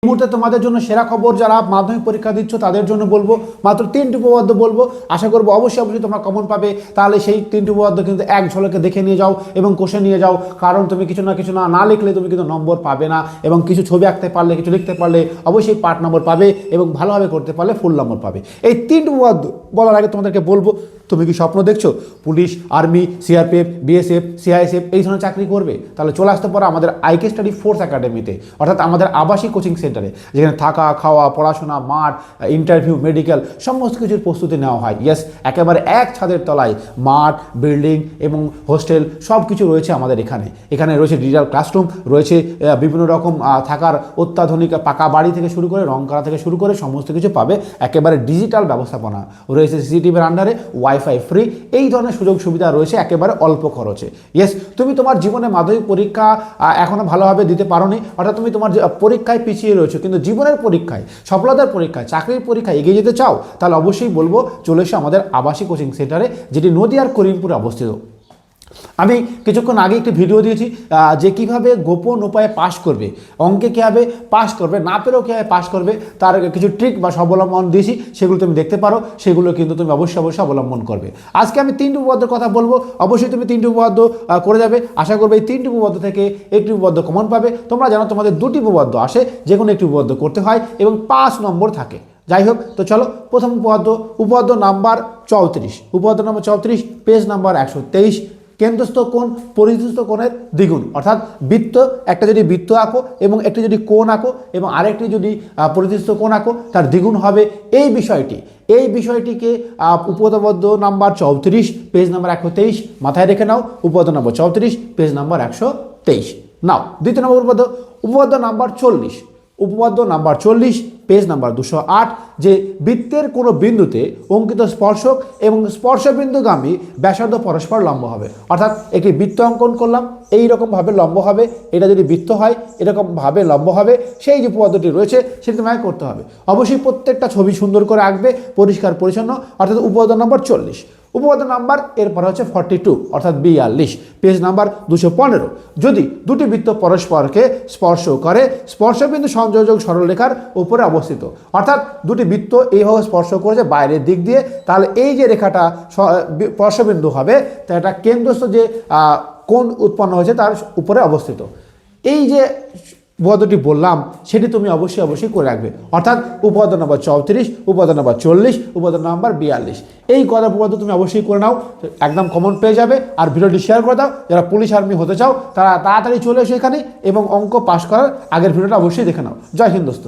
মুহূর্তে তোমাদের জন্য সেরা খবর, যারা মাধ্যমিক পরীক্ষা দিচ্ছ তাদের জন্য বলবো, মাত্র 3টি উপপাদ্য বলবো। আশা করবো অবশ্যই তোমরা কমন পাবে। তাহলে সেই 3টি উপপাদ্য কিন্তু এক ঝলকে দেখে নিয়ে যাও এবং কোষে নিয়ে যাও, কারণ তুমি কিছু না লিখলে তুমি কিন্তু নম্বর পাবে না। এবং কিছু ছবি আঁকতে পারলে, কিছু লিখতে পারলে অবশ্যই পার্ট নম্বর পাবে, এবং ভালোভাবে করতে পারলে ফুল নম্বর পাবে। এই 3টি উপপাদ্য বলার আগে তোমাদেরকে বলবো, তুমি কি স্বপ্ন দেখছো police, army, CRPF, BSF, CISF এই ধরনের চাকরি করবে? তাহলে চলে আসতে পারো আমাদের আইকে স্টাডি ফোর্স একাডেমিতে, অর্থাৎ আমাদের আবাসিক কোচিং সেন্টারে, যেখানে থাকা, খাওয়া, পড়াশোনা, মাঠ, ইন্টারভিউ, মেডিকেল সমস্ত কিছুর প্রস্তুতি নেওয়া হয়। ইয়েস, একেবারে এক ছাদের তলায় মাঠ, বিল্ডিং এবং হোস্টেল সব কিছু রয়েছে আমাদের এখানে। এখানে রয়েছে ডিজিটাল ক্লাসরুম, রয়েছে বিভিন্ন রকম থাকার অত্যাধুনিক পাকা বাড়ি থেকে শুরু করে, রং করা থেকে শুরু করে সমস্ত কিছু পাবে। একেবারে ডিজিটাল ব্যবস্থাপনা রয়েছে, সিসিটিভির আন্ডারে, ওয়াইফাই ফ্রি, এই ধরনের সুযোগ সুবিধা রয়েছে একেবারে অল্প খরচে। ইয়েস, তুমি তোমার জীবনে মাধ্যমিক পরীক্ষা এখনো ভালোভাবে দিতে পারোনি, অর্থাৎ তুমি তোমার পরীক্ষায় পিছিয়ে রয়েছো, কিন্তু জীবনের পরীক্ষায়, সফলতার পরীক্ষায়, চাকরির পরীক্ষায় এগিয়ে যেতে চাও, তাহলে অবশ্যই বলবো চলে এসো আমাদের আবাসিক কোচিং সেন্টারে, যেটি নদিয়ার করিমপুরে অবস্থিত। আমি কিছুক্ষণ আগে একটি ভিডিও দিয়েছি যে কিভাবে গোপন উপায়ে পাস করবে, অঙ্কে কীভাবে পাস করবে, না পেলেও কীভাবে পাস করবে, তার কিছু ট্রিক বা অবলম্বন দিয়েছি, সেগুলো তুমি দেখতে পারো, সেগুলো কিন্তু তুমি অবশ্যই অবলম্বন করবে। আজকে আমি 3টি উপপাদ্যের কথা বলবো, অবশ্যই তুমি 3টি উপপাদ্য করে যাবে। আশা করবে এই 3টি উপপাদ্য থেকে একটি উপপাদ্য কমন পাবে। তোমরা জানো তোমাদের 2টি উপপাদ্য আসে, যে কোনো একটি উপপাদ্য করতে হয় এবং 5 নম্বর থাকে। যাই হোক, তো চলো প্রথম উপপাদ্য নাম্বার 34, উপপাদ্য নাম্বার 34, পেজ নাম্বার 123। কেন্দ্রস্থ কোণ পরিস্থিত কোণের দ্বিগুণ, অর্থাৎ বৃত্ত, একটা যদি বৃত্ত আঁকো এবং একটি যদি কোণ আঁকো এবং আরেকটি যদি পরিস্থিত কোণ আঁকো, তার দ্বিগুণ হবে এই বিষয়টিকে উপপাদ্য নাম্বার 34, পেজ নাম্বার 123 মাথায় রেখে নাও। উপপাদ্য নাম্বার 34, পেজ নাম্বার 123 নাও। দ্বিতীয় নম্বর উপপাদ্য নাম্বার 40, উপপাদ্য নাম্বার 40, পেজ নাম্বার 208, যে বৃত্তের কোনো বিন্দুতে অঙ্কিত স্পর্শক এবং স্পর্শবিন্দুগামী ব্যাসার্ধ পরস্পর লম্ব হবে। অর্থাৎ একটি বৃত্ত অঙ্কন করলাম, এই রকমভাবে লম্ব হবে, এটা যদি বৃত্ত হয় এরকমভাবে লম্ব হবে, সেই যে উপপাদ্যটি রয়েছে সেটি তোমাকে করতে হবে। অবশ্যই প্রত্যেকটা ছবি সুন্দর করে আঁকবে, পরিষ্কার পরিচ্ছন্ন, অর্থাৎ উপপাদ্য নাম্বার 40। উপপাদ্য নাম্বার এরপরে হচ্ছে 42, অর্থাৎ 42, পেজ নাম্বার 215। যদি দুটি বৃত্ত পরস্পরকে স্পর্শ করে, স্পর্শবিন্দু সংযোজক সরলরেখার উপরে অবস্থিত, অর্থাৎ দুটি বৃত্ত এইভাবে স্পর্শ করেছে বাইরের দিক দিয়ে, তাহলে এই যে রেখাটা স্পর্শবিন্দু হবে, তা এটা কেন্দ্রস্থ যে কোণ উৎপন্ন হয়েছে তার উপরে অবস্থিত। এই যে উপপাদ্যটি বললাম সেটি তুমি অবশ্যই করে রাখবে, অর্থাৎ উপপাদ্য নাম্বার 34, উপপাদ্য নাম্বার 40, উপপাদ্য নাম্বার 42, এই কটা উপপাদ্য তুমি অবশ্যই করে নাও, একদম কমন পেয়ে যাবে। আর ভিডিওটি শেয়ার করে দাও, যারা পুলিশ আর্মি হতে চাও তারা তাড়াতাড়ি চলে এসো এখানে এবং অঙ্ক পাস করার আগের ভিডিওটা অবশ্যই দেখে নাও। জয় হিন্দ দোস্ত।